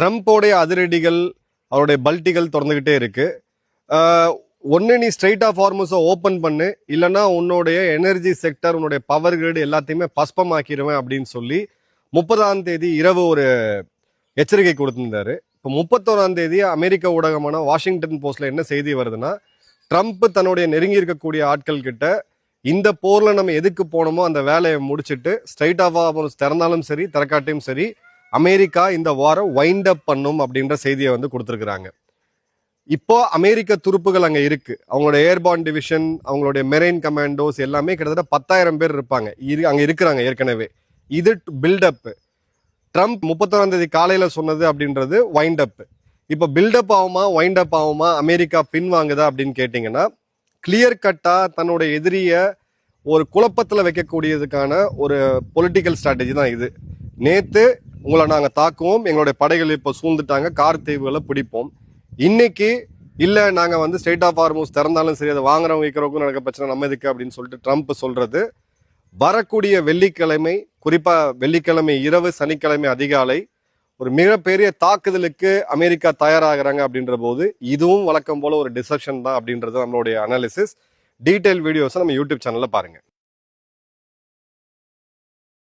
ட்ரம்ப்போடைய அதிரடிகள் அவருடைய பல்ட்டிகள் தொடர்ந்துகிட்டே இருக்கு. ஒன்று நீ ஸ்ட்ரெயிட் ஆஃப் ஹார்மஸை ஓப்பன் பண்ணு, இல்லைன்னா உன்னுடைய எனர்ஜி செக்டர் உன்னுடைய பவர் கிரிட் எல்லாத்தையுமே பஸ்பமாக்கிடுவேன் அப்படின்னு சொல்லி 30ஆம் தேதி இரவு ஒரு எச்சரிக்கை கொடுத்திருந்தாரு. இப்போ 31ஆம் தேதி அமெரிக்க ஊடகமான வாஷிங்டன் போஸ்ட்ல என்ன செய்தி வருதுன்னா, ட்ரம்ப் தன்னுடைய நெருங்கி இருக்கக்கூடிய ஆட்கள் கிட்ட இந்த போர்ல நம்ம எதுக்கு போனோமோ அந்த வேலையை முடிச்சுட்டு ஸ்ட்ரைட் ஆஃப் ஹார்மஸ் திறந்தாலும் சரி திறக்காட்டையும் சரி அமெரிக்கா இந்த வாரம் வைண்ட் அப் பண்ணும் அப்படின்ற செய்தியை வந்து கொடுத்துருக்குறாங்க. இப்போ அமெரிக்க துருப்புகள் அங்க இருக்கு. அவங்களோட ஏர்பான் டிவிஷன், அவங்களுடைய மெரைன் கமாண்டோஸ் எல்லாமே கிட்டத்தட்ட 10,000 பேர் இருப்பாங்க, அங்க இருக்கிறாங்க ஏற்கனவே. இது பில்டப். ட்ரம்ப் 31ஆம் தேதி காலையில சொன்னது அப்படின்றது வைண்ட் அப். இப்போ பில்டப் ஆகுமா வைண்ட் அப் ஆகுமா, அமெரிக்கா பின்வாங்குதா அப்படின்னு கேட்டீங்கன்னா, கிளியர் கட்டா தன்னுடைய எதிரிய ஒரு குழப்பத்துல வைக்கக்கூடியதுக்கான ஒரு பொலிட்டிக்கல் ஸ்ட்ராட்டஜி தான் இது. நேத்து உங்களை நாங்க தாக்குவோம், எங்களுடைய படைகள் இப்போ சூழ்ந்துட்டாங்க, கார் தீவுகளை பிடிப்போம். இன்னைக்கு இல்ல நாங்க வந்து ஸ்ட்ரெயிட் ஆஃப் ஹார்மஸ் திறந்தாலும் சரி அதை வாங்குறவங்க விற்கிறவங்க நடக்க பிரச்சனை நம்ம எதுக்கு அப்படின்னு சொல்லிட்டு ட்ரம்ப் சொல்றது வரக்கூடிய வெள்ளிக்கிழமை, குறிப்பா வெள்ளிக்கிழமை இரவு சனிக்கிழமை அதிகாலை ஒரு மிகப்பெரிய தாக்குதலுக்கு அமெரிக்கா தயாராகிறாங்க அப்படின்ற போது இதுவும் வழக்கம் போல ஒரு டிசப்ஷன் தான் அப்படின்றது நம்மளுடைய அனாலிசிஸ். டீடைல் வீடியோஸை நம்ம யூடியூப் சேனல்ல பாருங்க.